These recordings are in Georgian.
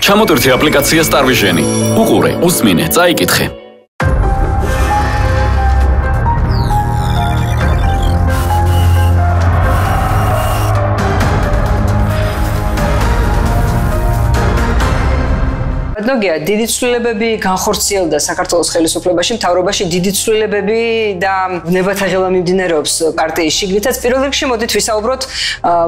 ჩამოტვირთი აპლიკაცია STV-ჟენი. უყურე, უსმინე, წაიკითხე. ნოგია დიდი ცვლილებები განხორციელდა საქართველოს ხელისუფლებაში, მთავრობაში დიდი ცვლილებები და ნებათაღელვა მიმდინარეობს პარტიის შიგნითაც. პირველ რიგში მოდით ვისაუბროთ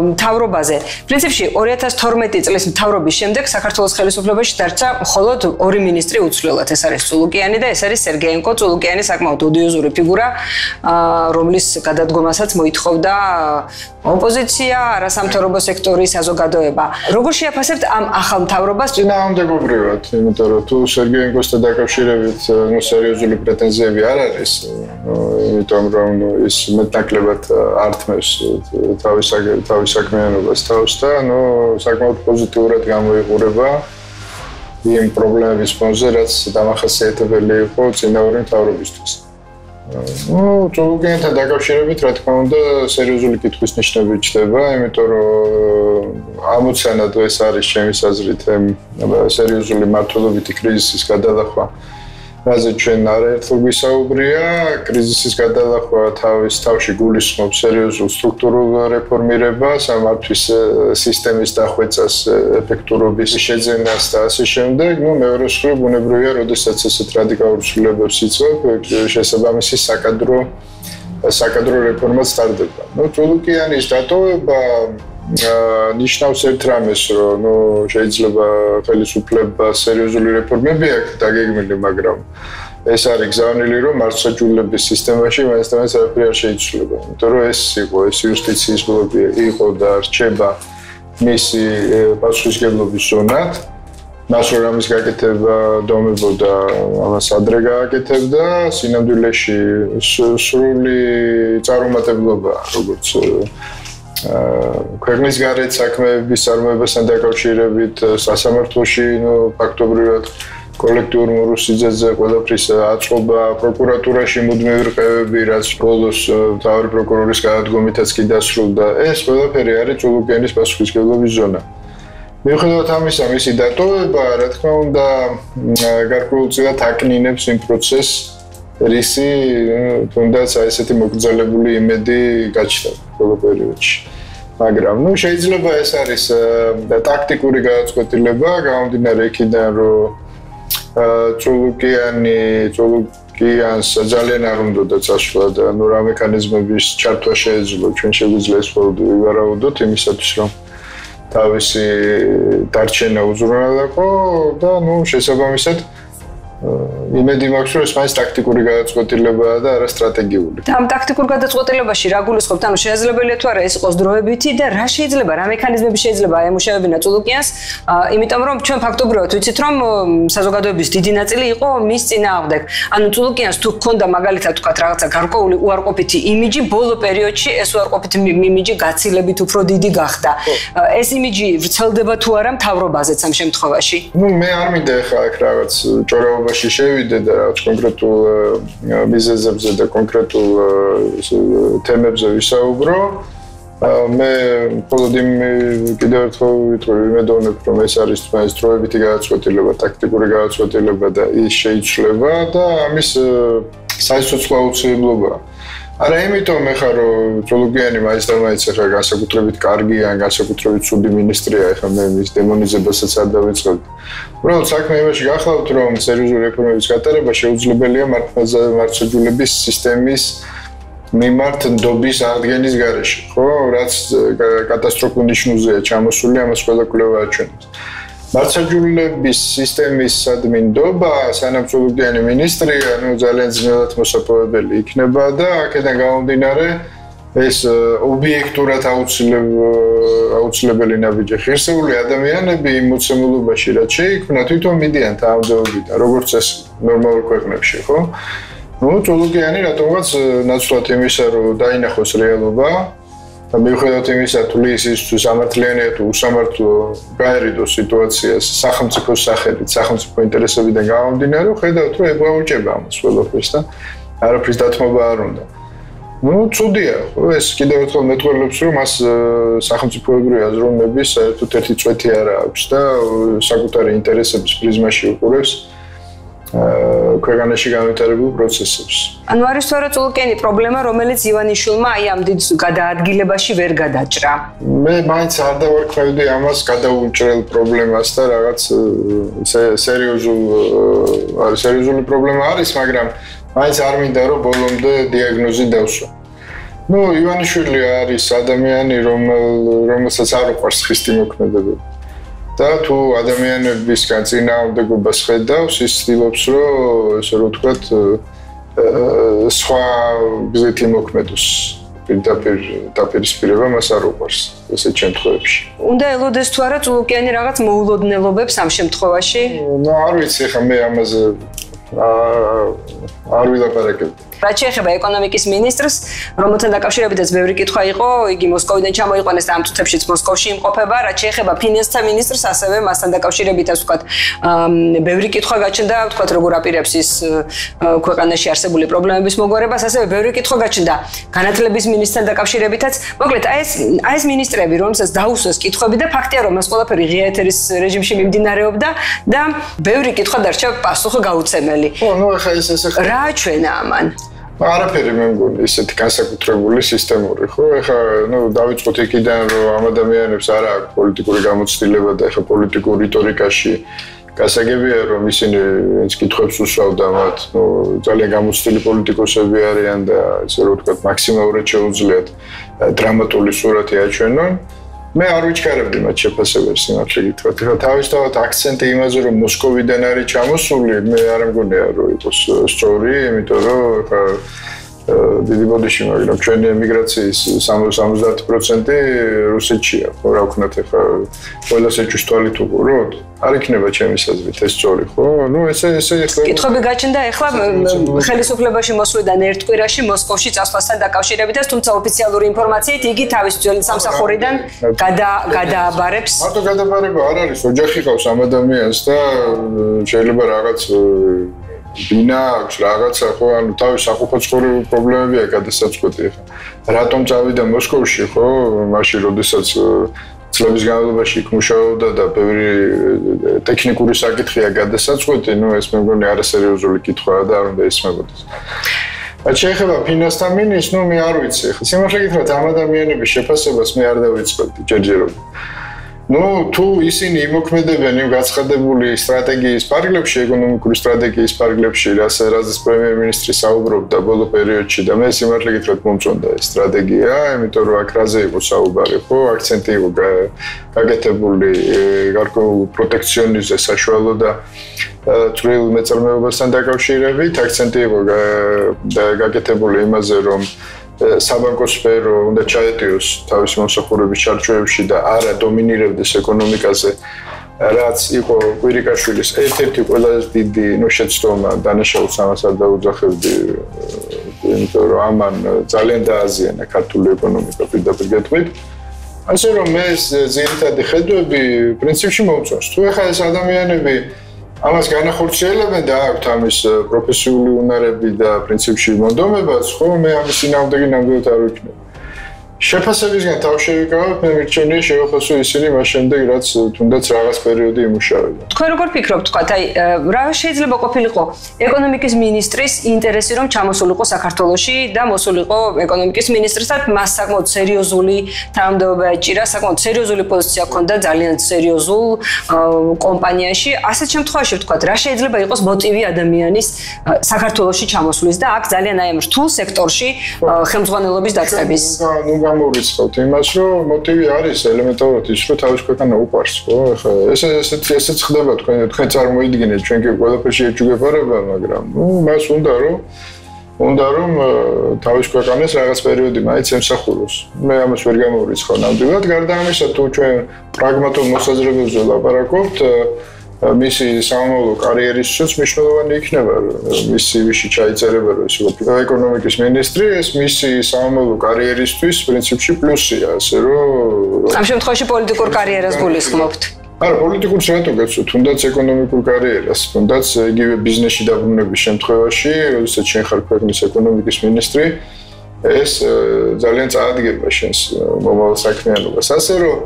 მთავრობაზე. პრინციპში 2012 წლის მთავრობის შემდეგ საქართველოს ხელისუფლებაში დარჩა მხოლოდ ორი მინისტრი უცვლელად. ეს არის წულუკიანი და ეს არის სერგეენკო. წულუკიანი საკმაოდ ოდიოზური ფიგურა, რომლის გადადგომასაც მოითხოვდა ოპოზიცია, არასამთავრობო სექტორი, საზოგადოება. როგორ შეაფასებთ ამ ახალ მთავრობას? წინააღმდეგობრივად, იმიტომ რომ თუ სერგეენკოსთან დაკავშირებით სერიოზული პრეტენზიები არ არის, იმიტომ რომ ის მეტნაკლებად ართმევს თავის საქმიანობას თავს და საკმაოდ პოზიტიურად გამოიყურება იმ პრობლემების ფონზე, რაც დამახასიათებელი იყო წინააღმდეგი მთავრობისთვის. წულუკიანთან დაკავშირებით, რა თქმა უნდა, სერიოზული კითხვის ნიშნები ჩნდება, იმიტომ რომ ამოცანად ეს არის ჩემის აზრით სერიოზული მართლობითი კრიზისის გადალახვა. რაზე ჩვენ არაერთხელ გვისაუბრია, კრიზისის გადალახვა თავში გულისხმობს სერიოზულ სტრუქტურულ რეფორმირებას, სამართლის სისტემის დახვეწას, ეფექტურობის შეძენას და ასე შემდეგ. მეორე მხრივ ბუნებრივია, როდესაც ესეთ რადიკალურ ცვლილებებს იწვევ, შესაბამისი საკადრო რეფორმაც ტარდება. წულუკიანის დატოვება ნიშნავს ერთ რამეს, რომ შეიძლება ხელისუფლებას სერიოზული რეფორმები აქვს დაგეგმილი, მაგრამ ეს არის გზავნილი, რომ მართლმსაჯულების სისტემაში მაინც არაფერი არ შეიცვლება. იმიტომ რომ ეს იუსტიციის ბლოკი იყო და რჩება მისი პასუხისმგებლობის ზონად. მას რომ ამის გაკეთება დომებოდა, ამას ადრე გააკეთებდა, სინამდვილეში სრული წარუმატებლობა, როგორც ქვეყნის გარეთ საქმეების წარმოებასთან დაკავშირებით, სასამართლოში ფაქტობრივად კოლექტიურ მორუსიძეზე ყველაფრის აწყობა, პროკურატურაში მუდმივი რყევები, რაც ბოლოს მთავარი პროკურორის გადადგომითაც კი დასრულდა, ეს ყველაფერი არის წულუკიანის პასუხისმგებლობის ზონა. მიუხედავად ამისა, მისი დატოვება, რა თქმა უნდა, გარკვეულწილად აკნინებს იმ პროცესს, რისი თუნდაც ესეთი მოგრძელებული იმედი გაჩნდა ბოლო პერიოდში. მაგრამ შეიძლება ეს არის ტაქტიკური გადაწყვეტილება, გამომდინარე იქიდან, რომ წულუკიანს ძალიან არ უნდა წასვლა და რა მექანიზმების ჩართვა შეეძლო, ჩვენ შეგვიძლია ეს მხოლოდ ვივარაუდოთ იმისათვის, რომ თავისი დარჩენა უზრუნველყო და შესაბამისად იმედი მაქვს, რომ ეს მაინც ტაქტიკური გადაწყვეტილებაა და არა სტრატეგიული. და ამ ტაქტიკურ გადაწყვეტილებაში რა გულისხმობთ? ანუ შესაძლებელია თუ არა ეს იყოს დროებითი და რა შეიძლება, რა მექანიზმები შეიძლება აემუშავებინა წულუკიანს, იმიტომ რომ ჩვენ ფაქტობრივად ვიცით, რომ საზოგადოების დიდი ნაწილი იყო მის წინააღმდეგ. ანუ წულუკიანს თუ ჰქონდა მაგალითად თქვათ რაღაცა გარკვეული უარყოფითი იმიჯი, ბოლო პერიოდში ეს უარყოფითი იმიჯი გაცილებით უფრო დიდი გახდა. ეს იმიჯი ვრცელდება თუ არა მთავრობაზეც ამ შემთხვევაში? მე არ მინდა ახლა აქ რაღაც ჭორაობა შევიდე და რაღაც კონკრეტულ მიზეზებზე და კონკრეტულ თემებზე ვისაუბრო. მე მხოლოდ კიდევ ერთხელ ვიტყვი, ვიმედოვნებ, რომ ეს არის მაინც დროებითი გადაწყვეტილება, ტაქტიკური გადაწყვეტილება და ის შეიცვლება და ამის საიცოცხლო აუცილებლობაა. არა იმიტომ ეხლა რომ წულუკიანი მაინც და მაინც ახლა განსაკუთრებით კარგი ან განსაკუთრებით ცუდი მინისტრია, ახლა მე მის დემონიზებასაც არ დავიწყებ. უბრალოდ საქმე იმაში გახლავთ, რომ სერიოზული რეფორმების გატარება შეუძლებელია მართლმსაჯულების სისტემის მიმართ ნდობის აღდგენის გარეშე, ხო? რაც კატასტროფულ ნიშნულზეა ჩამოსული, ამას ყველა კვლევა აჩვენებს. მართლმსაჯულების სისტემის ადმინდობა, სანამ წულუკიანი მინისტრია, ძალიან ძნელად მოსაპოვებელი იქნება და აქედან გამომდინარე ეს ობიექტურად აუცილებელი ნაბიჯი ღირსეული ადამიანები იმ მოცემულობაში რაც შეიქმნა თვითონ მიდიან თანამდებობიდან, როგორც ეს ნორმალურ ქვეყნებში, ხო? წულუკიანი რატომღაც ნაცვლად იმისა, რომ დაინახოს რეალობა და მიუხედავად იმისა, თulis ის თუ სამართლიანია თუ უსამართლო გაერიდოს სიტუაციას სახელმწიფოს სახელით, სახელმწიფო ინტერესებიდან გამომდინარე, ხედავთ, რომ ეგვაუჭება ამას ყველაფერს და არაფრის დათმობა არ უნდა. Ну, ცუდია, ხო, ეს კიდევ ერთხელ მეტყველებს, რომ მას სახელმწიფოებრივი აზროვნების საერთოდ ერთი წვეთი არ აქვს და საკუთარი ინტერესების პრიზმაში უყურებს ქვეყანაში განვითარებულ პროცესებს. ანუ არის თუ არა წულკენი პრობლემა, რომელიც ივანიშვილმა აი ამ დიდ გადაადგილებაში ვერ გადაჭრა. მე მაინც არ დავარქმევდი ამას გადაუჭრელ პრობლემას და რაღაც სერიოზული პრობლემა არის, მაგრამ მაინც არ მინდა რომ ბოლომდე დიაგნოზი დავსვა. Ну, ივანიშვილი არის ადამიანი, რომელსაც არ უყვარს ხისტი მოქმედებები. და თუ ადამიანებისგან წინააღმდეგობას ხედავს, ის ცდილობს, რომ ესე რომ ვთქვათ, სხვა გზით იმოქმედოს. პირდაპირ დაპირისპირება მას არ უყვარს ესეთ შემთხვევებში. უნდა ელოდეს თუ არა წულუკიანი რაღაც მოულოდნელობებს ამ შემთხვევაში? Ну, არ ვიცი, ხა მე ამაზე არ ვილაპარაკებ. რაც შეეხება ეკონომიკის ministrs, რომელთან დაკავშირებითაც ბევრი კითხვა იყო, იგი მოსკოვიდან ჩამოიყვანეს და ამ წუთებშიც მოსკოვში იმყოფება, რაც შეეხება ფინანსთა ministrs, ასევე მასთან დაკავშირებითაც ვთქვათ, ბევრი კითხვა გაჩნდა, ვთქვათ, როგორ აპირებს ის ქვეყანაში არსებული პრობლემების მოგვარებას, ასევე ბევრი კითხვა გაჩნდა განათლების ministrთან დაკავშირებითაც. მოკლედ, აი ეს ministrები, რომელსაც დაუსვეს კითხვები და ფაქტია, რომ ეს ყველაფერი ღია ეთერის რეჟიმში მიმდინარეობდა და ბევრი კითხვა დარჩა პასუხი გაუცემელი. ხო, ну, ახლა ეს რა ჩვენა ამან? არაფერი მე მგონი ისეთი განსაკუთრებული სისტემური, ხო? ეხლა, ну, დავიწყოთ იქიდან, რომ ამ ადამიანებს არ აქვს პოლიტიკური გამოცდილება და ეხლა პოლიტიკურ რიტორიკაში გასაგებია, რომ ისინი ვინც კითხვებს უსვავდა მათ, ну, ძალიან გამოცდილი პოლიტიკოსები არიან და ესე რომ ვთქვათ, მაქსიმალურად შეუძლიათ დრამატული სურათი აჩვენონ. მე არ ვიჩქარებდი მათ შეფასებას, სიმართლე გითხრათ. ეხლა თავისთავად აქცენტი იმაზე, რომ მოსკოვიდან არის ჩამოსული, მე არ მგონია, რომ იყოს სწორი, იმიტომ რომ ეხლა დიდი ბოდიში, მაგრამ ჩვენი ემიგრაციის 70% რუსეთშია, ხო, რა ვქნათ, ეხლა ყველას ეჭვის თვალით უყუროთ. არ იქნება ჩემი აზრით ეს სწორი, ხო? ну, ესე კითხვები გაჩნდა ეხლა ხელისუფლებაში მოსვლიდან ერთ კვირაში მოსკოვში წასვლასთან დაკავშირებითაც, თუმცა ოფიციალური ინფორმაციით იგი თავის ძველი სამსახურიდან გადააბარებს. მარტო გადაბარება არ არის, ოჯახი ყავს ამ ადამიანს და შეიძლება რაღაც ბინა აქვს, რაღაცა, ხო, ანუ თავის სახუფაცხოვრებო პრობლემები აქვს გადასაწყვეტი ეხლა. რატომ წავიდა მოსკოვში, ხო? მაშინ როდესაც წლების განმავლობაში იქ მუშაობდა და ბევრი ტექნიკური საკითხია გადასაწყვეტი, ну, ეს მე მგონი არასერიოზული კითხვაა და არ უნდა ისმებოდეს. რაც შეეხება ფინანსთა ministrs, ну, მე არ ვიცი, ხა სიმართლე გითხრათ, ამ ადამიანების შეფასებას მე არ დავიწყებდი ჯერჯერობით. ну, თუ ისინი იმოქმედებენ იმ გაცხადებული სტრატეგიის ფარგლებში, ეკონომიკური სტრატეგიის ფარგლებში, რაზეც პრემიერ-მინისტრი საუბრობდა ბოლო პერიოდში და მე სიმართლე გითხრათ მომწონდა ეს სტრატეგია, იმიტომ რომ აქ რაზე იყო საუბარი, ხო, აქცენტი იყო გაკეთებული გარკვეულ პროტექციონიზმზე საშუალო და წვრილ მეწარმეობასთან დაკავშირებით, აქცენტი იყო გაკეთებული იმაზე, რომ საბანკო სფერო უნდა ჩაეტიოს თავისი მომსახურების ჩარჩოებში და არა დომინირებდეს ეკონომიკაზე, რაც იყო კვირიკაშვილის ერთ-ერთი ყველაზე დიდი შეცდომა, დანაშაულს ამას არ დაუძახებდი, იმიტომ რომ ამან ძალიან დააზიანა ქართული ეკონომიკა პირდაპირ გეტყვით. ასე რომ მე ძირითადი ხედვები პრინციპში მომწონს. თუ ეხლა ეს ადამიანები ამას განახორციელებენ და აქვთ ამის პროფესიული უნარები და პრინციპში მონდომებაც, ხო, მე ამის წინააღმდეგი ნამდვილად არ ვიქნები. შეფასებისგან თავ შევიკავებ, მე მირჩენია შევახოსო ისინი მას შემდეგ, რაც თუნდაც რაღაც პერიოდი იმუშავებენ. თქვენ როგორ ფიქრობთ, თქვათ, აი, რა შეიძლება ყოფილიყო ეკონომიკის ministris ინტერესი, რომ ჩამოსულიყო საქართველოში და მოსულიყო ეკონომიკის ministrისთან, მას საკმაოდ სერიოზული თანამდებობა ეჭირა, საკმაოდ სერიოზული პოზიცია ჰქონდა ძალიან სერიოზულ კომპანიაში. ასეთ შემთხვევაში ვთქვათ, რა შეიძლება იყოს მოტივი ადამიანის საქართველოში ჩამოსვლის და აქ ძალიან აი ამ რთულ სექტორში ხელმძღვანელობის დაწყების. გამორიცხავთ იმას, რომ მოტივი არის ელემენტარულად ის, რომ თავის ქვეყანა უყვარს, ხო? ეხლა ესეც ხდება თქვენ წარმოიდგინეთ, ჩვენ კი ყველაფერში ეჭვგებარება, მაგრამ მას უნდა რომ თავის ქვეყანას რაღაც პერიოდი მაინც ემსახუროს. მე ამას ვერ გამორიცხავ ნამდვილად, გარდა ამისა, თუ ჩვენ პრაგმატულ მოსაზრებებზე ლაპარაკობთ, მისი სამომავლო კარიერისათვის მნიშვნელოვანი იქნება, მის CV-ში ჩაიწერება, რომ ის იყო ეკონომიკის ministri, ეს მისი სამომავლო კარიერისთვის პრინციპში პლუსია, ასე რომ ამ შემთხვევაში პოლიტიკურ კარიერას გულისხმობთ. არა, პოლიტიკურს რატო გეცოთ, თუნდაც ეკონომიკურ კარიერას, თუნდაც იგივე ბიზნესში დაბრუნების შემთხვევაში, როდესაც შენ ხარ ქვეყნის ეკონომიკის ministri, ეს ძალიან წაადგება შენს მომავალ საქმიანობას. ასე რომ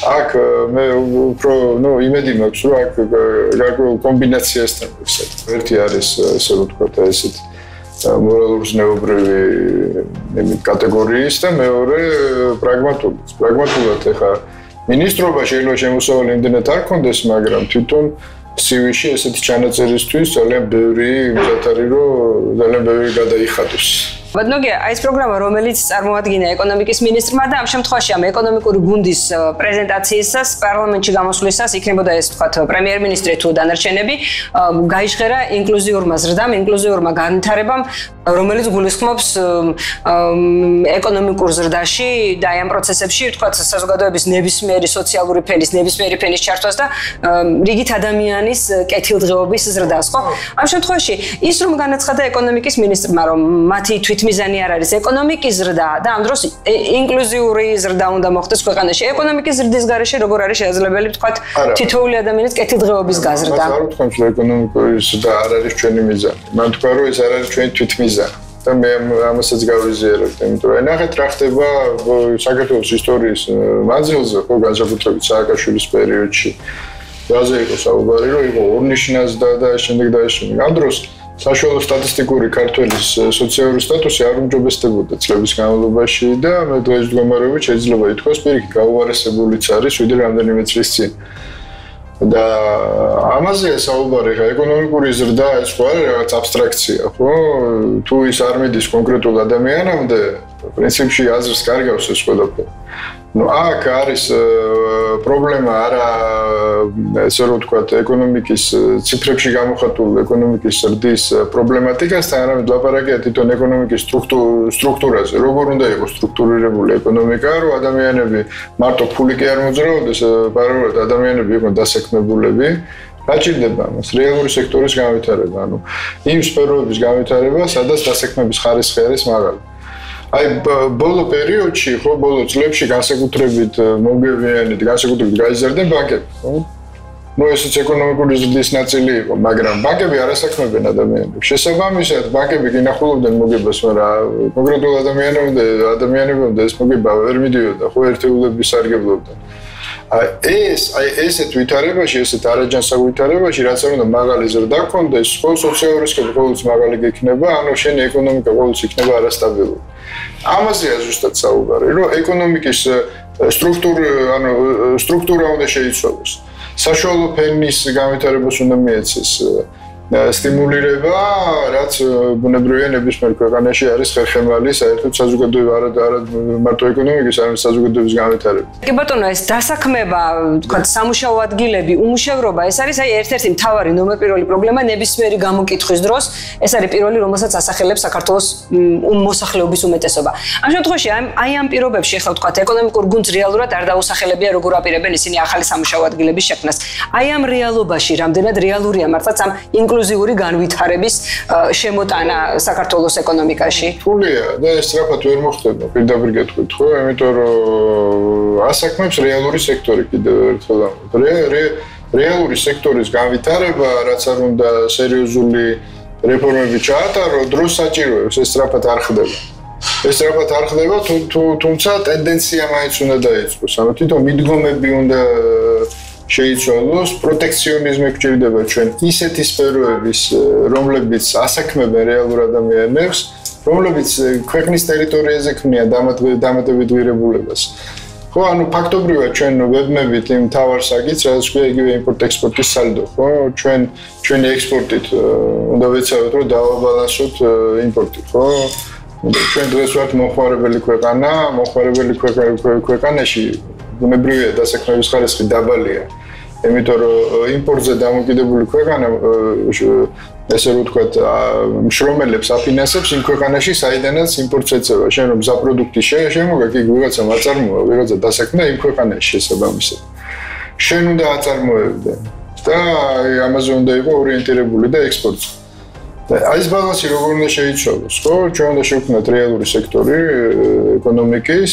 აქ მე უფრო იმედი მაქვს, რომ აქ გარკვეულ კომბინაციასთან ვიხსენებ. ერთი არის ესე ვთქვათ, ესეთ მორალურ-ზნეობრივი კატეგორიის და მეორე პრაგმატულად ეხა ministrova შეიძლება შემოსავალი იმდენად არ კონდეს, მაგრამ თვითონ CV-ში ესეთი ჩანაწერისთვის ძალიან ბევრი მზად არის, რომ ძალიან ბევრი გადაიხადოს. Ბატონო, ეს პროგრამა, რომელიც წარმოადგინა ეკონომიკის მინისტრმა და ამ შემთხვევაში ამ ეკონომიკური გუნდის პრეზენტაციისას პარლამენტში გამოსვლისას იქნებოდა ეს თქვათ პრემიერ-მინისტრი თუ დანარჩენები გაიჟღერა ინკლუზიურმა ზრდამ, ინკლუზიურმა განვითარებამ, რომელიც გულისხმობს ეკონომიკურ ზრდაში და ამ პროცესებში თქვათ საზოგადოების ნებისმიერი სოციალური ფენის, ნებისმიერი ფენის ჩართვას და რიგით ადამიანის კეთილდღეობის ზრდას, ხო? ამ შემთხვევაში ის რომ განაცხადა ეკონომიკის მინისტრმა, რომ მათი მიზანი არ არის ეკონომიკის ზრდა და ამ დროს ინკლუზიური ზრდა უნდა მოხდეს ქვეყანაში. ეკონომიკის ზრდის გარეშე როგორ არის შესაძლებელი თქვათ თითოეული ადამიანის კეთილდღეობის გაზრდა? არ ვთქვამს რომ ეკონომიკური ზრდა არ არის ჩვენი მიზანი. მან თქვა რომ ეს არ არის ჩვენი თვითმიზანი. და მე ამასაც გავიზიარებ, იმიტომ რომ ნახეთ რა ხდება საქართველოს ისტორიის მანძილზე, ხო განსაკუთრებით სააკაშვილის პერიოდში. რაზე იყო საუბარი, რომ იყო ორნიშნას და შემდეგ და შემდეგ. ამ დროს საშუალო სტატისტიკური ქართველის სოციალური სტატუსი არ უმჯობესდებოდა წლების განმავლობაში და მე დღეს მდგომარეობით შეიძლება ითქვას პირიქით გაუარესებულიც არის ვიდრე რამდენიმე წლის წინ. და ამაზეა საუბარი, ხა ეკონომიკური ზრდა ეს ხო არის რაღაც აბსტრაქცია, ხო? თუ ის არ მიდის კონკრეტულ ადამიანამდე, პრინციპში აზრს კარგავს ეს ყველაფერი. აქ არის პრობლემა არა ესე რომ ვთქვათ ეკონომიკის ციფრებში გამოხატულ ეკონომიკის ზრდის პრობლემატიკასთან, არამედ ლაპარაკია თვითონ ეკონომიკის სტრუქტურაზე, როგორ უნდა იყოს სტრუქტურირებული ეკონომიკა, რომ ადამიანები მარტო ფული კი არ მოძრაობდეს, პარალელურად ადამიანები იყვნენ დასაქმებულები. გაჭირდება ამას რეალური სექტორის განვითარება, ანუ იმ სფეროების განვითარება, სადაც დასაქმების ხარისხი არის მაღალი. აი ბოლო პერიოდში, ხო, ბოლო წლებში განსაკუთრებით მომგებიანით, განსაკუთრებით გაიზარდა ბანკები, ხო? ესეც ეკონომიკური ზრდის ნაწილი იყო, მაგრამ ბანკები არ ასაქმებენ ადამიანებს. შესაბამისად, ბანკები გინახულობდნენ მოგებას, მაგრამ კონკრეტულ ადამიანებამდე ეს მოგება ვერ მიდიოდა, ხო, ერთეულების სარგებლობდნენ. ესეთ ვითარებაში, ესეთ არაჯანსაღ ვითარებაში, რაც არ უნდა მაღალი ზრდა გქონდეს, ხო, სოციალური რისკები ყოველთვის მაღალი გექნება, ანუ შენი ეკონომიკა ყოველთვის იქნება არასტაბილური. ამაზეა ზუსტად საუბარი, რომ ეკონომიკის სტრუქტურა უნდა შეიცვალოს. საშუალო ფენის განვითარებას უნდა მიეცეს სტიმულირება, რაც ბუნებრივია ნებისმიერ ქვეყანაში არის ხერხემალი საერთოდ საზოგადოება არა მარტო ეკონომიკის, არამედ საზოგადოების განვითარება. კი ბატონო, ეს დასაქმება, თქვათ, სამუშაო ადგილები, უმუშევრობა, ეს არის ერთ-ერთი მთავარი ნომერ პირველი პრობლემა ნებისმიერი გამოკითხვის დროს. ეს არის პირველი, რომელსაც ასახელებს საქართველოს მოსახლეობის უმეტესობა. ამ შემთხვევაში ამ პირობებში, ახლა ვთქვათ, ეკონომიკურ გუნდს რეალურად არ დაუსახელებია, როგორ აპირებენ ისინი ახალი სამუშაო ადგილების შექმნას. ამ რეალობაში, რამდენად რეალურია მართლაც ამ ინკლუზიური განვითარების შემოტანა საქართველოს ეკონომიკაში? რთულია და ეს სწრაფად ვერ მოხდება, პირდაპირ გეტყვით, ხო? იმიტომ რომ ასაქმებს რეალური სექტორი კიდევ ერთხელ. რეალური სექტორის განვითარება, რაც არ უნდა სერიოზული რეფორმები ჩაატარო, დროს საჭიროებს, ეს სწრაფად არ ხდება. ეს სწრაფად არ ხდება, თუმცა ტენდენცია მაინც უნდა დაიწყოს. ანუ თვითონ მიდგომები უნდა შეიცვალოს, პროტექციონიზმი გვჭირდება ჩვენ ისეთი სფეროების, რომლებიც ასაქმებენ რეალურ ადამიანებს, რომლებიც ქვეყნის ტერიტორიაზე ქმნიან დამატებით ღირებულებას. ხო, ანუ ფაქტობრივად ჩვენ ვებმებით იმ მთავარ საგიც, რაც ქვია იგივე იმპორტ-ექსპორტის სალდო, ხო? ჩვენი ექსპორტით უნდა ვეცადოთ, რომ დავაბალანსოთ იმპორტი, ხო? ჩვენ დღეს ვართ მოხმარებელი ქვეყანა, მოხმარებელი ქვეყანაში ბუნებრივია დასაქმების ხარისხი დაბალია. იმიტომ რომ იმპორტზე დამოკიდებული ქვეყანა ესე რომ ვთქვათ, მშრომელებს აფინანსებს იმ ქვეყანაში, საიდანაც იმპორტს ეწევა. შენ რომ გზა პროდუქტი შემოგაკ, იქ ვიღაცა აწარმოა, ვიღაცა დასაქმდა იმ ქვეყანაში შესაბამისად. შენ უნდა აწარმოებდე და ამაზე უნდა იყო ორიენტირებული და ექსპორტზე. ეს ბალანსი როგორ უნდა შეიცვალოს, ხო? ჩვენ უნდა შევქმნათ რეალური სექტორი ეკონომიკის,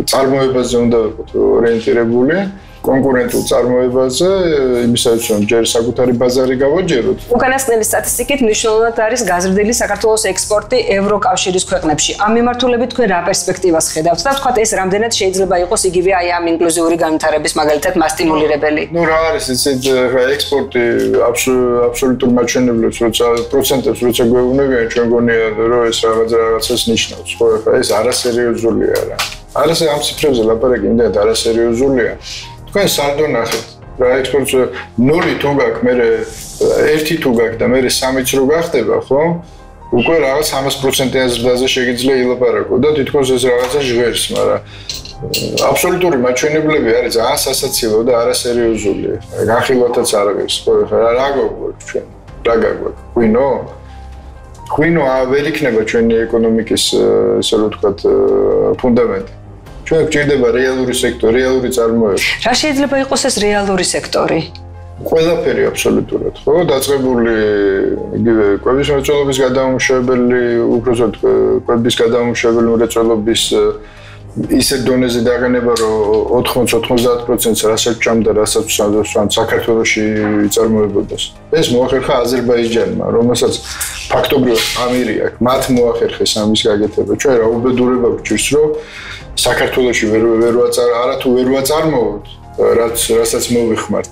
წარმოებაზე უნდა ვიყოთ ორიენტირებული კონკურენტულ წარმოებაზე, იმისაც რომ ჯერ საკუთარი ბაზარი გავაჯეროთ. უკანასკნელი სტატისტიკით მნიშვნელოვნად არის გაზრდილი საქართველოს ექსპორტი ევროკავშირის ქვეყნებში. ამ მიმართულებით თქვენ რა პერსპექტივას ხედავთ და ვთქვათ ეს რამდენად შეიძლება იყოს იგივე აი ამ ინკლუზიური განვითარების მაგალითად მასტიმულირებელი? ნუ რა არის იცით ექსპორტი აბსოლუტურ მაჩვენებლებს როცა პროცენტებს როცა გვეუბნებიან ჩვენ გონია რომ ეს რაღაცას ნიშნავს. ხო ხა ეს არასერიოზული არა. არასე ამ ციფრებზე ლაპარაკი იმდენად არასერიოზულია. თქვენ სანდო ნახეთ რა ექსპორტს 0 თუ გაქვს მე 1 თუ გაქვს და მე 3-იც რო გახდება ხო უკვე რაღაც 100%-იან ზრდაზე შეგიძლია ილაპარაკო და თითქოს ეს რაღაცა ჟღერს მაგრამ აბსოლუტური მაჩვენებლები არის ძალიან სასაცილო და არასერიოზული განხილვათაც არ არის ხო რა გაგვაქვს ჩვენ რა გაგვაქვს ღვინო ვერ იქნება ჩვენი ეკონომიკის ესე რომ ვთქვათ ფუნდამენტი ჩვენ გვჭირდება რეალური სექტორი, რეალური წარმოება. რა შეიძლება იყოს ეს რეალური სექტორი? ყველაფერი აბსოლუტურად, ხო? დაწყებული იგივე კვების მრეწველობის გადამამუშავებელი, უბრალოდ კვების გადამამუშავებელი მრეწველობის ისეთ დონეზე დაყენება, რომ 80-90%-ს რასაც ჭამდა, რასაც საქართველოში იწარმოებოდეს. ეს მოახერხა აზერბაიჯანმა, რომელსაც ფაქტობრივად ამირი აქვს. მათ მოახერხეს ამის გაკეთება. ჩვენ რა უბედურება გვჭირს, რომ საქართველოში არათუ ვერ ვაწარმოოთ, რასაც მოვიხმართ.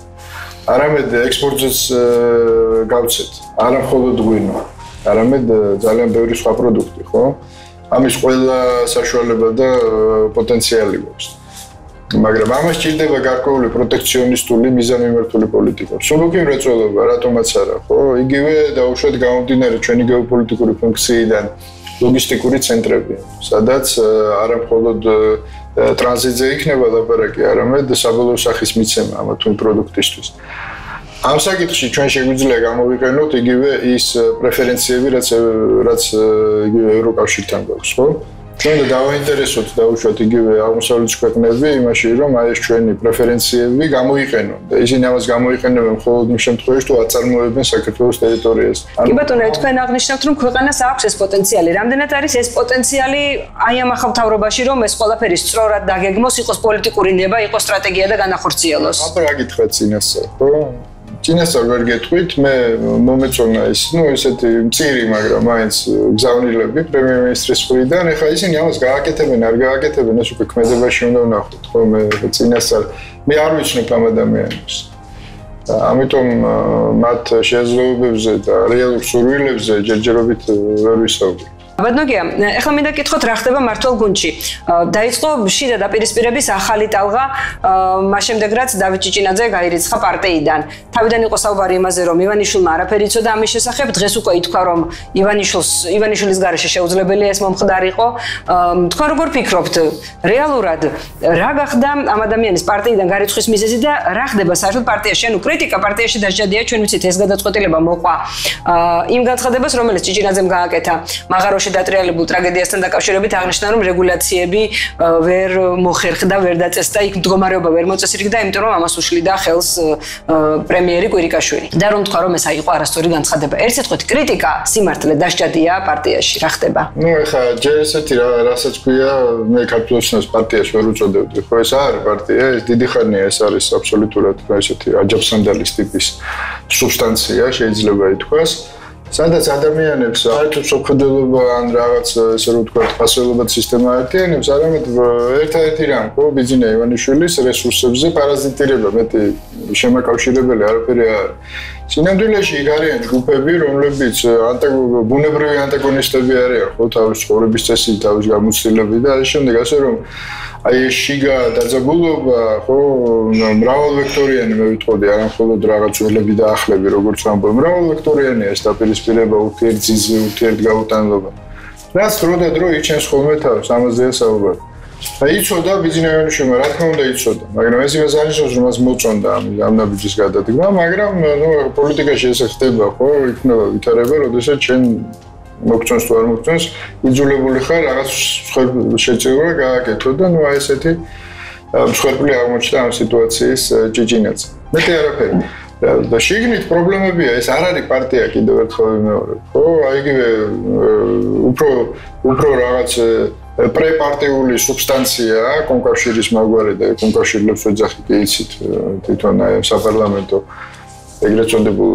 არამედ ექსპორტზეც გავცეთ, არა მხოლოდ ღვინო, არამედ ძალიან ბევრი სხვა პროდუქტი, ხო? ამის ყველა საშუალება და პოტენციალი გვაქვს. მაგრამ ამას სჭირდება გარკვეული პროტექციონისტული მიზანმიმართული პოლიტიკა. მსუბუქი მრეწველობა, რატომაც არა, ხო? იგივე დაუშვათ გამომდინარე ჩვენი გეოპოლიტიკური ფუნქციიდან ლოგისტიკური ცენტრები, სადაც არა მხოლოდ ტრანზიტზე იქნება ლაპარაკი, არამედ საბოლოო სახის მიცემა ამ თუ პროდუქტისთვის. ამ საკითხში ჩვენ შეგვიძლია გამოვიყენოთ იგივე ის პრეფერენციები, რაც იგივე ევროკავშირთან გვაქვს, ხო? ჩვენ დავაინტერესოთ დაუშვათ იგივე აღმოსავლეთის ქვეყნები იმაში, რომ აი ეს ჩვენი პრეფერენციები გამოიყენონ და ისინი ამას გამოიყენებენ მხოლოდ იმ შემთხვევაში, თუ აწარმოებენ საქართველოს ტერიტორიაზე. კი ბატონო, თქვენ აღნიშნავთ, რომ ქვეყანას აქვს ეს პოტენციალი. რამდენად არის ეს პოტენციალი აი ამ ახალმთავრობაში, რომ ეს ყველაფერი სწორად დაგეგმოს, იყოს პოლიტიკური ნება, იყოს სტრატეგია და განახორციელოს? აბა რა გითხრათ წინასწარ, ხო? წინასწარ ვერ გეტყვით, მე მომეწონა ის, ესეთი მწირი, მაგრამ მაინც გზავნილები პრემიერ-მინისტრის მხრიდან, ეხლა ისინი ამას გააკეთებენ, არ გააკეთებენ, ეს უკვე ქმედებაში უნდა ვნახოთ, ხო, მე წინასწარ მე არ ვიცნობ ამ ადამიანებს. ამიტომ მათ შესაძლებლობებზე და რეალურ სურვილებზე ჯერჯერობით ვერ ვისაუბრებ. ბატონო, ეხლა მინდა გითხოთ რა ხდება მართლ გუნდში. დაიწყო შიდა დაპირისპირების ახალი ტალღა, მას შემდეგ რაც დავით ჭიჭინაძე გაირიცხა პარტიიდან. თავიდან იყო საუბარი იმაზე, რომ ივანიშვილმა არაფერი იცოდა ამის შესახებ, დღეს უკვე ითქვა, რომ ივანიშვილის გარეშე შეუძლებელია ეს მომხდარიყო. თქვენ როგორ ფიქრობთ, რეალურად რა გახდა ამ ადამიანის პარტიიდან გარიცხვის მიზეზი და რა ხდება საერთოდ პარტიაში? ანუ კრიტიკა პარტიაში დასჯადია, ჩვენ ვიცით ეს გადაწყვეტილება მოყვა იმ განცხადებას, რომელიც ჭიჭინაძემ გააკეთა მაღაროში დატრიალებულ ტრაგედიასთან დაკავშირებით აღნიშნა, რომ რეგულაციები ვერ მოხერხდა, ვერ დაწესდა, იქ მდგომარეობა ვერ მოწესრიგდა, იმიტომ რომ ამას უშლიდა ხელს პრემიერი კვირიკაშვილი. და რომ თქვა, რომ ეს იყო არასწორი განცხადება. ერთ სიტყვით, კრიტიკა სიმართლე დასჯადია პარტიაში. რა ხდება? ეხლა ჯერ ესეთი რასაც ქვია, მე ქართულოსნოს პარტიაში ვერ უწოდებდი. ხო, ეს არის პარტია, ეს დიდი ხანია, ეს არის აბსოლუტურად ესეთი აჯაფსანდალის ტიპის სუბსტანცია, შეიძლება ითქვას. სადაც ადამიანებს საერთოდ სოფხდელობა ან რაღაც ესე რომ ვთქვათ ფასეულობად სისტემა აერთიანებს, არამედ ერთადერთი რამ, ხო, ბიძინა ივანიშვილის რესურსებზე პარაზიტირება, მეტი შემაკავშირებელი არაფერი არ არის. სინამდვილეში იქ არიან ჯგუფები, რომლებიც ბუნებრივი ანტაგონისტები არიან, ხო, თავის ცხოვრების წესით, თავის გამოცდილებით და ამ შემდეგ ასე რომ აი ეს შიგა დაძაბულობა, ხო, მრავალვექტორიანი მე ვიტყოდი, არა მხოლოდ რაღაც ძველები და ახლები, როგორც ვამბობ, მრავალვექტორიანია ეს დაპირისპირება, ურთიერთძიძი, ურთიერთგაუტანობა. რაც დრო და დრო იჩენს ხოლმე თავს, ამაზეა საუბარი. და იცოდა ბიძინა ივანიშვილმა, რა თქმა უნდა იცოდა, მაგრამ ეს იმას არნიშნავს, რომ მას მოწონდა ამ ნაბიჯის გადადგმა, მაგრამ პოლიტიკაში ესე ხდება, ხო, იქნება ვითარება, როდესაც ჩვენ მოგწონს თუ არ მოგწონს, იძულებული ხარ რაღაც შეწირვა გააკეთო და აი ესეთი მსხვერპლი აღმოჩნდა ამ სიტუაციის ჭიჭინაძე. მეტი არაფერი. და შიგნით პრობლემებია, ეს არ არის პარტია კიდევ ერთხელ ვიმეორებ. ხო, აი იგივე უფრო რაღაც პრეპარტიული სუბსტანცია, კონკავშირის მაგვარი და კონკავშირლებს ოჯახი კი იცით თვითონ აი საპარლამენტო ეგრეთ წოდებულ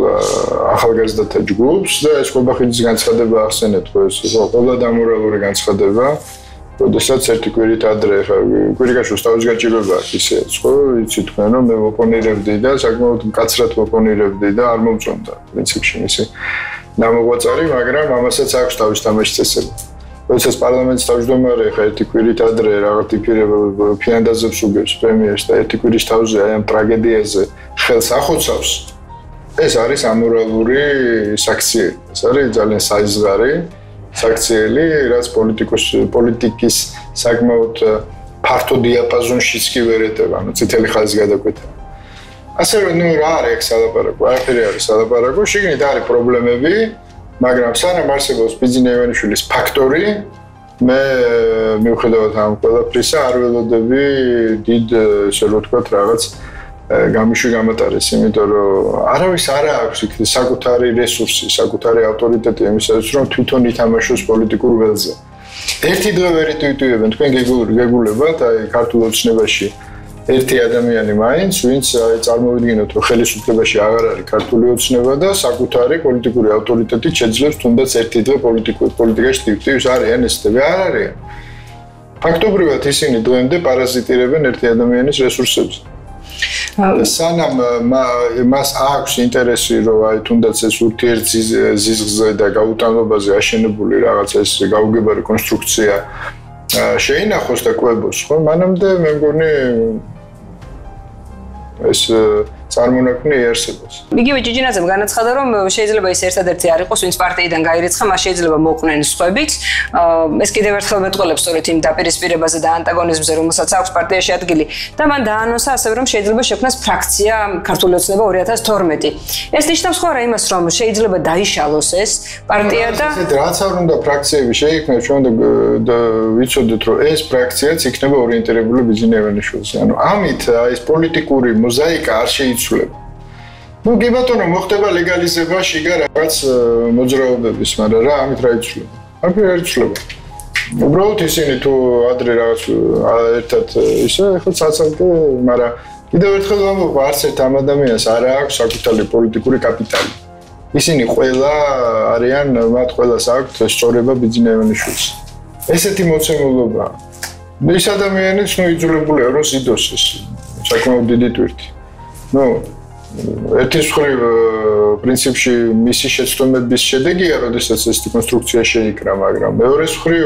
ახალგაზრდათა ჯგუფს და ეს ყობახიძის განცხადება ახსენეთ, ხო ეს ყველა დამორალური განცხადება, როდესაც ერთი კვირით ადრე ხა კვირიკაშვილს თავის გაჭირვება აქვს ისეც, ხო, იცით თქვენ რომ მე ვოპონირებდი და საკმაოდ მკაცრად ვოპონირებდი და არ მომწონდა პრინციპში მისი ნამოღვაწარი, მაგრამ ამასაც აქვს თავის თამაში წესები. როდესაც პარლამენტის თავმჯდომარე ხა ერთი კვირით ადრე რაღაც ფინანდაზებს უგებს პრემიერს და ერთი კვირის თავზე აი ამ ტრაგედიაზე ხელს ახოცავს, ეს არის ამორალური საქციელი. ეს არის ძალიან საიზღარი საქციელი, რაც პოლიტიკის საკმაოდ ფართო დიაპაზონშიც კი ვერ ეტევა, ანუ წითელი ხაზის გადაკვეთა. ასე რომ რა არის ეგ სალაპარაკო, არაფერი არის სალაპარაკო, შიგნით არის პრობლემები, მაგრამ სანამ არსებობს ბიძინა ივანიშვილის ფაქტორი, მე მიუხედავად ამ ყველაფრისა არ ველოდები დიდ ესე რომ ვთქვათ რაღაც გამიშვი გამატარეს, იმიტომ რომ არავის არ აქვს იქ საკუთარი რესურსი, საკუთარი ავტორიტეტი იმისათვის, რომ თვითონ ითამაშოს პოლიტიკურ ველზე. ერთი დღე ვერ იტვირთვებენ თქვენ გეგულებათ, აი ქართულ ოცნებაში ერთი ადამიანი მაინც, ვინც აი წარმოვიდგინოთ, რომ ხელისუფლებაში აღარ არის ქართული ოცნება და საკუთარი პოლიტიკური ავტორიტეტით შეძლებს თუნდაც ერთი დღე პოლიტიკაში ტივტივს არიან ესეთები, არ არიან. ფაქტობრივად ისინი დღემდე პარაზიტირებენ ერთი ადამიანის რესურსებზე. სანამ მას აქვს ინტერესი, რომ აი თუნდაც ეს ურთიერთზიზღზე და გაუტანობაზე აშენებული რაღაც ეს გაუგებარი კონსტრუქცია შეინახოს და კვებოს, ხო? მანამდე მე მგონი ეს წარმონაქმნი იარსებობს. იგივე ჭიჭინაძემ განაცხადა, რომ შეიძლება ის ერთადერთი არ იყოს, ვინც პარტიიდან გაირიცხა, მას შეიძლება მოყვნენ სხვებიც. ეს კიდევ ერთხელ მეტყველებს სწორედ იმ დაპირისპირებაზე და ანტაგონიზმზე, რომელსაც აქვს პარტიაში ადგილი. და მან დაანონსა ასევე, რომ შეიძლება შექმნას ფრაქცია ქართული ოცნება 2012. ეს ნიშნავს ხო არა იმას, რომ შეიძლება დაიშალოს ეს პარტია და რაც არ უნდა ფრაქციები შეიქმნას, ჩვენ და ვიცოდეთ, რომ ეს ფრაქციაც იქნება ორიენტირებული ბიძინა ივანიშვილზე. ანუ ამით ეს პოლიტიკური მოზაიკა არ შეიცვლება. ნუ კი ბატონო, მოხდება ლეგალიზება შიგა რაღაც მოძრაობების, მაგრამ რა ამით რა იცვლება? არ იცვლება. უბრალოდ ისინი თუ ადრე რაღაც ერთად ისე ხო ცაცალკე, მაგრამ კიდევ ერთხელ ვამბობ, არც ერთ ამ ადამიანს არ აქვს საკუთარი პოლიტიკური კაპიტალი. ისინი ყველა არიან, მათ ყველას აქვთ სწორება ბიძინა ივანიშვილს. ესეთი მოცემულობაა. ის ადამიანიც ნუ იძულებულია რომ ზიდოს ეს საკმაოდ დიდი ტვირთი. ნუ ერთის მხრივ პრინციპში მისი შეცდომების შედეგია, როდესაც ეს კონსტრუქცია შეიკრა, მაგრამ მეორეს მხრივ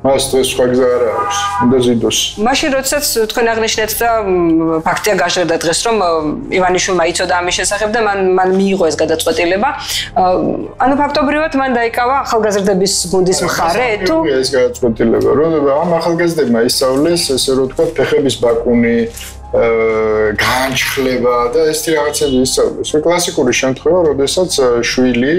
მას ეს სხვა გზა არ აქვს, უნდა ზიდოს. მაშინ როდესაც თქვენ აღნიშნეთ და ფაქტია გაჟღერდა დღეს, რომ ივანიშვილმა იცოდა ამის შესახებ და მან მიიღო ეს გადაწყვეტილება. ანუ ფაქტობრივად მან დაიკავა ახალგაზრდების გუნდის მხარე თუ ეს გადაწყვეტილება, რომ ამ ახალგაზრდებმა ისწავლეს, ესე რომ ვთქვათ, ფეხების ბაკუნი განჩხლება და ესეთი რაღაცები ისწავლეს. კლასიკური შემთხვევა, როდესაც შვილი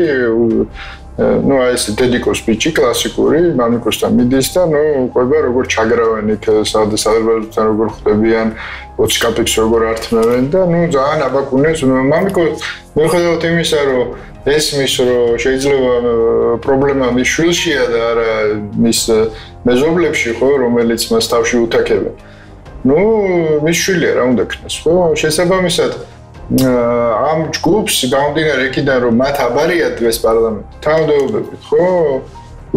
ну а ეს დედიკოს ბიჭი კლასიკური მამიკოსთან მიდის და ну ყვება როგორ ჩაგრავენ იქ საერთოდ როგორ ხდებიან 20 კაპიკს როგორ ართმევენ და ну ძალიან აბაკუნეს მამიკო მიუხედავად იმისა რომ ესმის რომ შეიძლება პრობლემა მის შვილშია და არა მის მეზობლებში ხო რომელიც მას თავში უთაქებენ ну მის შვილია რა უნდა ქნას ხო შესაბამისად ამ ჯგუფს გამომდინარე იქიდან რომ მათ აბარია დღეს პარლამენტი თავმჯდომარეობით ხო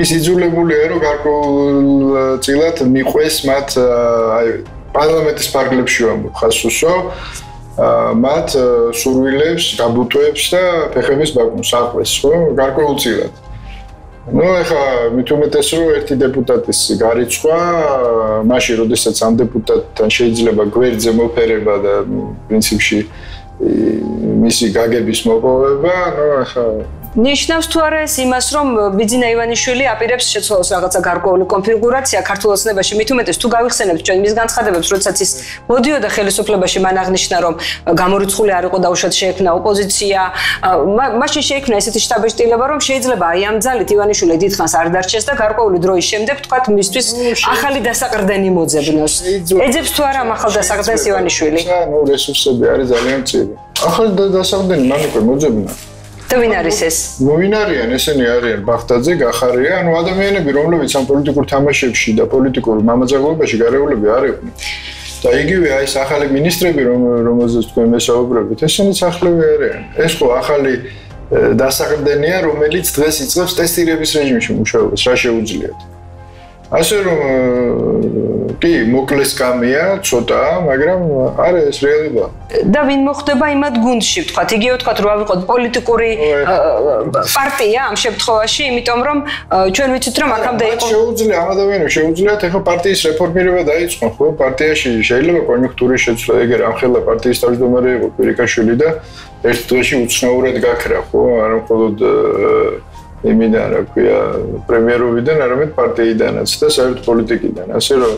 ის იძულებულია რომ გარკვეულწილად მიყვეს მათ აი პარლამენტის ფარგლებში ვამბობ ხასუსო მათ სურვილებს, გაბუტოებს და ფეხების ბაკუნს აყვეს ხო გარკვეულწილად ну ეხა მით უმეტეს რომ ერთი დეპუტატის გარიცხვა მაშინ როდესაც ამ დეპუტატთან შეიძლება გვერდზე მოფერება და პრინციპში მისი გაგების მოპოვება, ну ახლა ნიშნავს თუ არა ეს იმას, რომ ბიძინა ივანიშვილი აპირებს შეცვალოს რაღაცა გარკვეული კონფიგურაცია ქართულ ოცნებაში, მით უმეტეს თუ გავიხსენებთ ჩვენ მის განცხადებებს, როდესაც ის მოდიოდა ხელისუფლებაში, მან აღნიშნა, რომ გამორიცხული არ იყო და უშუალოდ შეექმნა ოპოზიცია, მაშინ შეექმნა ესეთი შტაბ-ბიჭდილება, რომ შეიძლება აი ამ ძალით ივანიშვილი დიდხანს არ დარჩეს და გარკვეული დროის შემდეგ თქვათ მისთვის ახალი დასაყრდენი მოძებნოს. ეძებს თუ არა ამ ახალ დასაყრდენს ივანიშვილი? ну რესურსები არის ძალიან მწირი. ახალი დასაყრდენი მანიკო მოძებნა და ვინ არის ეს? ვინ არიან ესენი არიან ბახტაძე, გახარია, ანუ ადამიანები, რომლებიც ამ პოლიტიკურ თამაშებში და პოლიტიკურ მამაძაღლობაში გარეულები არ იყვნენ. და იგივე აი ეს ახალი მინისტრები, რომელზეც თქვენ მესაუბრებით, ესენიც ახლები არიან. ეს ხო ახალი დასაყრდენია, რომელიც დღეს იწყებს ტესტირების რეჟიმში მუშაობას, რა შეუძლიათ. ასე რომ კი, მოკლეს კამია, ცოტაა, მაგრამ არა ეს რეალობაა. და ვინ მოხდება იმად გუნდში, ვთქვათ, იგივე ვთქვათ, რომ ავიღოთ პოლიტიკური პარტია ამ შემთხვევაში, იმიტომ რომ ჩვენ ვიცით, რომ აქამდე იყო შეუძლია ამ ადამიანებს შეუძლიათ ახლა პარტიის რეფორმირება დაიწყონ, ხო? პარტიაში შეიძლება კონიუნქტურის შეცვლა, ეგერ ამხელა პარტიის თავმჯდომარე იყო კვირიკაშვილი და ერთ დღეში უცნაურად გაქრა, ხო? არა მხოლოდ იმიდან, რა ქვია, პრემიერობიდან, არამედ პარტიიდანაც და საერთო პოლიტიკიდან. ასე რომ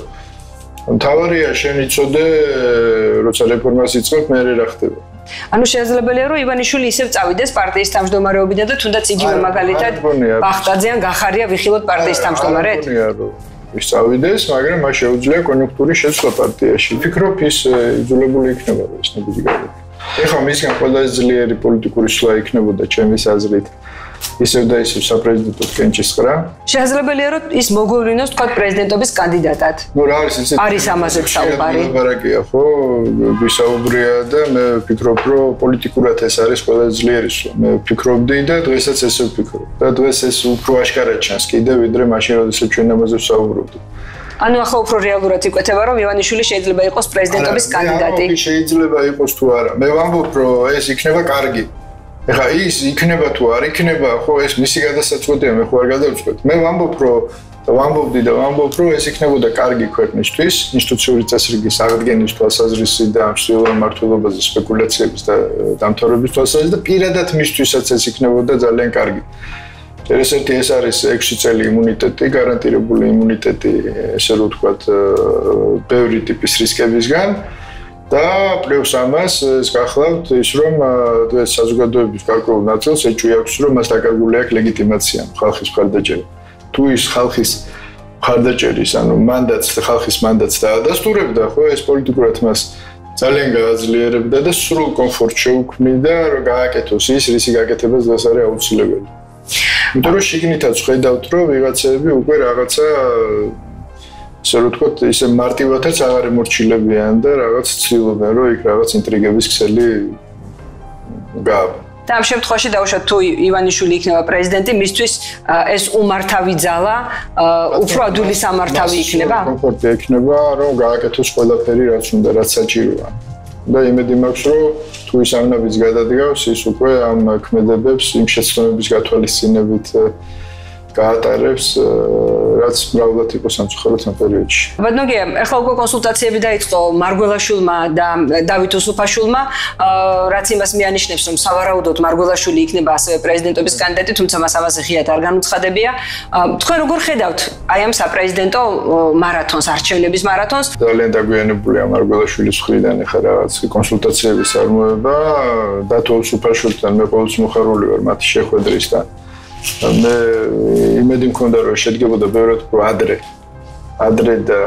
მთავარია შენ იცოდე, როცა რეფორმას იწყებ, მე რა ხდება. ანუ შესაძლებელია, რომ ივანიშვილი ისევ წავიდეს პარტიის თავმჯდომარეობიდან და თუნდაც იგივე მაგალითად ბახტაძე ან გახარია ვიხილოთ პარტიის თავმჯდომარედ? ის წავიდეს, მაგრამ მას შეუძლია კონიუნქტურის შეცვლა პარტიაში. ვფიქრობ, ის იძულებული იქნება ეს ნებითი გაგება. ეხლა მისგან ყველაზე ძლიერი პოლიტიკური სვლა იქნებოდა ჩემის აზრით. ისევ და ისევ საპრეზიდენტო კენჭისყრა. შესაძლებელია, რომ ის მოგვევლინოს თქვა პრეზიდენტობის კანდიდატად. ნუ რა არის ისეთი? არის ამაზე საუბარი. ლაპარაკია, ხო? გვისაუბრია და მე ვფიქრობ, რომ პოლიტიკურად ეს არის ყველაზე ძლიერი სვლა. მე ვფიქრობდი და დღესაც ესე ვფიქრობ. და დღეს ეს უფრო აშკარად ჩანს კიდე, ვიდრე მაშინ, როდესაც ჩვენ ამაზე ვსაუბრობდით. ანუ ახლა უფრო რეალურად იკვეთება, რომ ივანიშვილი შეიძლება იყოს პრეზიდენტობის კანდიდატი. არა, შეიძლება იყოს თუ არა. მე ვამბობ, რომ ეს იქნება კარგი. ეხლა ის იქნება თუ არ იქნება, ხო, ეს მისი გადასაწყვეტია, მე ხო არ გადავწყვეტ. მე ვამბობ, რომ ეს იქნებოდა კარგი ქვეყნისთვის, ინსტიტუციური წესრიგის აღდგენის თვალსაზრისი და მსვლელობ მართლობაზე სპეკულაციების და დამთავრების თვალსაზრისით და პირადად მისთვისაც ეს იქნებოდა ძალიან კარგი. ერთ-ერთი ეს არის 6 წელი იმუნიტეტი, გარანტირებული იმუნიტეტი, ესე რომ ვთქვათ, ბევრი ტიპის რისკებისგან. და პლუს ამას ეს გახლავთ ის რომ დღეს საზოგადოების გარკვეულ ნაწილს ეჭვი აქვს რომ მას დაკარგული აქვს ლეგიტიმაცია ხალხის მხარდაჭერა. თუ ის ხალხის მხარდაჭერის, ანუ მანდატს, ხალხის მანდატს დაადასტურებდა, ხო, ეს პოლიტიკურად მას ძალიან გააძლიერებდა და სრულ კომფორტ შეუქმნიდა რომ გააკეთოს ის, რისი გაკეთებას დღეს არის აუცილებელი. იმიტომ რომ შიგნითაც ხედავთ რომ ვიღაცები უკვე რაღაცა ისე რომ ვთქვათ, ისე მარტივადაც აღარ ემორჩილებიან და რაღაც ცდილობენ, რომ იქ რაღაც ინტრიგების ქსელი გააბა. და ამ შემთხვევაში დავუშვათ, თუ ივანიშვილი იქნება პრეზიდენტი, მისთვის ეს უმართავი ძალა, უფრო ადვილი სამართავი იქნება? კომფორტი იქნება, რომ გააკეთოს ყველაფერი, რაც უნდა, რაც საჭიროა. და იმედი მაქვს, რომ თუ ის ამნაბიჯს გადადგავს, ის უკვე ამ ქმედებებს იმ შეცდომების გათვალისწინებით გაატარებს, რაც მრავლად იყო სამწუხაროდ ამ პერიოდში. ბატონო, ახლა უკვე კონსულტაციები დაიწყო მარგველაშვილმა და დავით უსუფაშვილმა, რაც იმას მიანიშნებს, რომ სავარაუდოდ მარგველაშვილი იქნება ასევე პრეზიდენტობის კანდიდატი, თუმცა მას ამაზე ღიად არ განუცხადებია. თქვენ როგორ ხედავთ აი ამ საპრეზიდენტო მარათონს, არჩევნების მარათონს? ძალიან დაგვიანებულია მარგველაშვილის მხრიდან ახლა რაღაც კონსულტაციების წარმოება, დათო უსუფაშვილთან მე ყოველთვის მოხარული ვარ მათი შეხვედრისთან. მე იმედი მქონდა რომ შედგებოდა ბევრად უფრო ადრე და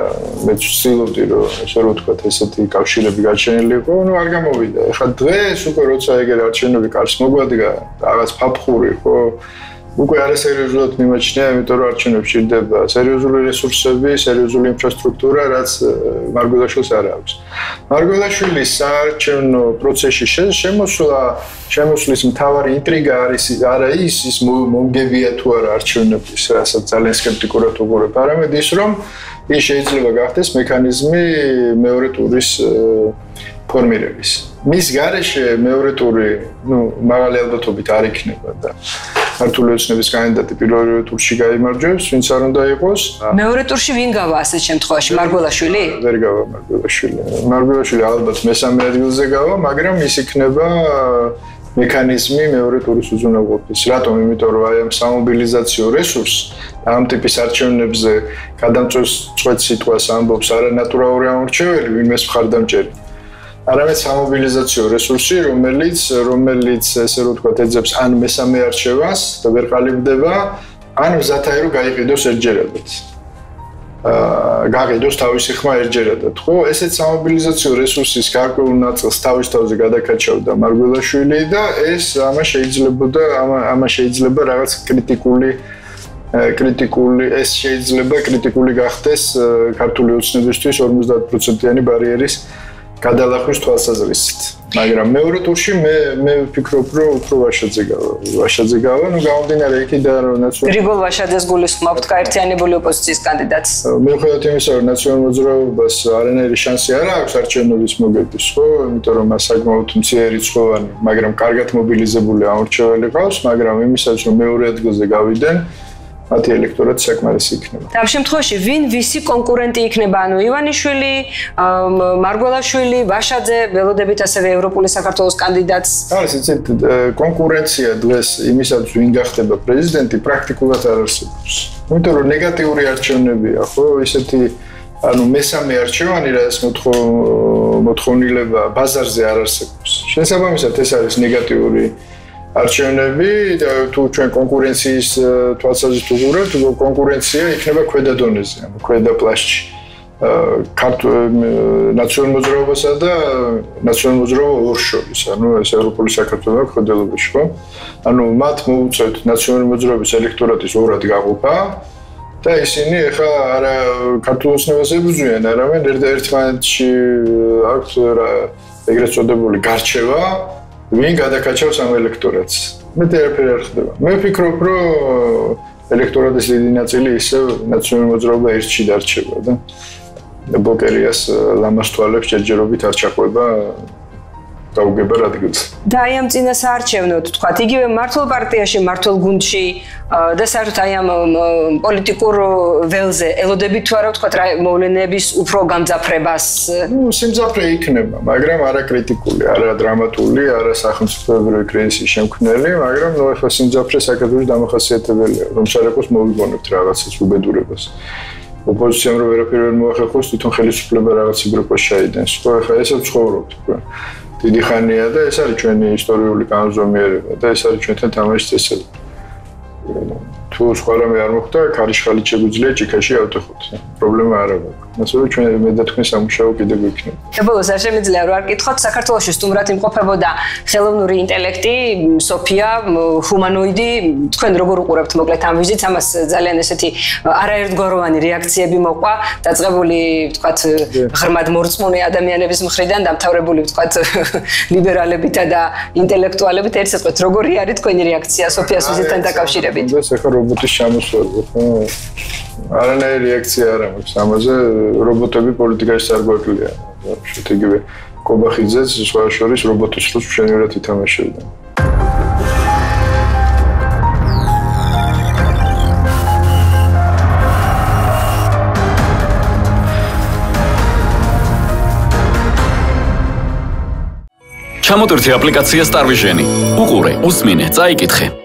მე ვცდილობდი რომ ესე რომ ვთქვათ ესეთი კავშირები გაჩენილი იყო, ნუ არ გამოვიდა. ეხლა დღეს უკვე როცა ეგერ არჩევნები კარს მოგვადგა, რაღაც ფაფხური ხო, უკვე არასერიოზულად მიმაჩნია, იმიტომ რომ არჩევნებში ჭირდება სერიოზული რესურსები, სერიოზული ინფრასტრუქტურა, რაც მარგველაშვილს არ აქვს. მარგველაშვილის საარჩევნო პროცესში შემოსვლის მთავარი ინტრიგა არის არა ის მომგებია თუ არა არჩევნების, რასაც ძალიან სკეპტიკურად უყურებ, არამედ ის რომ ის შეიძლება გახდეს მექანიზმი მეორე ტურის ფორმირების. მის გარეშე მეორე ტური, მაღალი ალბათობით არ იქნება და ქართული ოცნების კანდიდატი პირველ ტურში გაიმარჯვებს, ვინც არ უნდა იყოს. მეორე ტურში ვინ გავა ასეთ შემთხვევაში? მარგველაშვილი? ვერ გავა მარგველაშვილი. მარგველაშვილი ალბათ მესამე ადგილზე გავა, მაგრამ ის იქნება მექანიზმი მეორე ტურის უზრუნველყოფის. რატომ? იმიტომ რომ აი ამ სამობილიზაციო რესურსს ამ ტიპის არჩევნებზე გადამწყვეტ სიტყვას ამბობს არანატურალური ამორჩეველი, ვინმეს მხარდამჭერი. არამედ სამობილიზაციო რესურსი, რომელიც ესე რომ ვთქვათ, ეძებს ან მესამე არჩევას და ვერ ყალიბდება, ან მზათაი რომ გაიყიდოს ერთჯერადად. გაყიდოს თავისი ხმა ერთჯერადად, ხო? ესეც სამობილიზაციო რესურსის გარკვეულ ნაწილს თავის თავზე გადაკაჩავდა მარგველაშვილი და ეს ამას შეიძლება რაღაც ეს შეიძლება კრიტიკული გახდეს ქართული ოცნებისთვის 50%-იანი ბარიერის გადალახვის თვალსაზრისით. მაგრამ მეორე ტურში მე ვფიქრობ, რომ უფრო ვაშაძე გავა, გამომდინარე იქიდან, რომ გრიგოლ ვაშაძეს გულისხმობთ გაერთიანებული ოპოზიციის კანდიდატს. მიუხედავად იმისა, რომ ნაციონალურ მოძრაობას არანაირი შანსი არ აქვს არჩევნების მოგების, ხო? იმიტომ რომ მას საკმაოდ მცირე რიცხოვანი, მაგრამ კარგად მობილიზებული ამორჩეველი ყავს, მაგრამ იმისაც, რომ მეორე ადგილზე გავიდნენ, მათი ელექტორატი საკმარისი იქნება. და ამ შემთხვევაში ვისი კონკურენტი იქნება? ანუ ივანიშვილი, მარგველაშვილი, ვაშაძე, ველოდებით ასევე ევროპული საქართველოს კანდიდატს. არის იცით, კონკურენცია დღეს იმისაც ვინ გახდება პრეზიდენტი პრაქტიკულად არ არსებობს. იმიტომ რომ ნეგატიური არჩევნებია, ხო? ისეთი მესამე არჩევანი, რაც მოთხოვნილება ბაზარზე არ არსებობს. შესაბამისად ეს არის ნეგატიური არჩევნები და თუ ჩვენ კონკურენციის თვალსაზრისით ვუყურებთ, კონკურენცია იქნება ქვედა დონეზე, ქვედა პლასში. ნაციონალურ მოძრაობასა და ნაციონალურ მოძრაობა ორ შორის, ეს ევროპული საქართველოს მხედველობაში, ხო? მათ მოუწევთ ნაციონალური მოძრაობის ელექტორატის ორად გაყოფა და ისინი ახლა არა ქართულ ოცნებას ებრძვიან, არამედ ერთმანეთში აქვთ ეგრეთ წოდებული გარჩევა ვინ გადაკაჩავს ამ ელექტორატს. მე არაფერი არ ხდება. მე ვფიქრობ, რომ ელექტორატის დიდი ნაწილი ისევ ნაციონალურ მოძრაობა ერთში დარჩება და ბოკერიას ლამას თვალებს ჯერჯერობით არ ჩაყვება დაუგება ადგილს. და აი ამ წინასაარჩევნოდ თქვათ, იგივე მართლ პარტიაში, მართლ გუნდში და საერთოდ აი ამ პოლიტიკურ ველზე ელოდებით თუ არა თქვათ მოვლენების უფრო გამძაფრებას? სიმძაფრე იქნება, მაგრამ არა კრიტიკული, არა დრამატული, არა სახელმწიფოებრივი კრიზისის შემქმნელი, მაგრამ ახლა სიმძაფრე საქართველოს დამახასიათებელია, რომ საერთოდ მოვიგონებთ რაღაცას უბედურებას. ოპოზიციამ რო ვერაფერი ვერ მოახერხოს, თვითონ ხელისუფლება რაღაც იგრობას ჩაიდენს. ხო, ახლა ესე ვცხოვრობთ უკვე. დიდი ხანია და ეს არის ჩვენი ისტორიული კანონზომიერება და ეს არის ჩვენთან თამაშის წესები. თუ სხვა რამე არ მოხდა, ქარიშხალით შეგვიძლია ჭიქაში ავტეხოთ. პრობლემა არ აქვს. ასე რომ ჩვენ მე და თქვენ სამუშაო კიდევ გვიქნება. ბოლოს არ შემიძლია რომ არ კითხოთ, საქართველოში სტუმრად იმყოფებოდა ხელოვნური ინტელექტი, სოფია, ჰუმანოიდი, თქვენ როგორ უყურებთ მოკლედ ამ ვიზიტს? ამას ძალიან ესეთი არაერთგვაროვანი რეაქციები მოყვა, დაწყებული, ვთქვათ, ღრმად მორწმუნე ადამიანების მხრიდან, დამთავრებული, ვთქვათ, ლიბერალებითა და ინტელექტუალებით. ერთ სიტყვით, როგორი არის თქვენი რეაქცია სოფიას ვიზიტთან დაკავშირებით? ეს ახლა რობოტის ჩამოსვლა, ხო? არანაირი რეაქცია არ აქვს ამაზე. რობოტები პოლიტიკაში არ გვაკლია. შუთ იგივე კობახიძეც სხვა შორის რობოტის როლს მშვენივრად ითამაშებდა. ჩამოტვირთი აპლიკაცია STV-ჟენი. უყურე, უსმინე, წაიკითხე.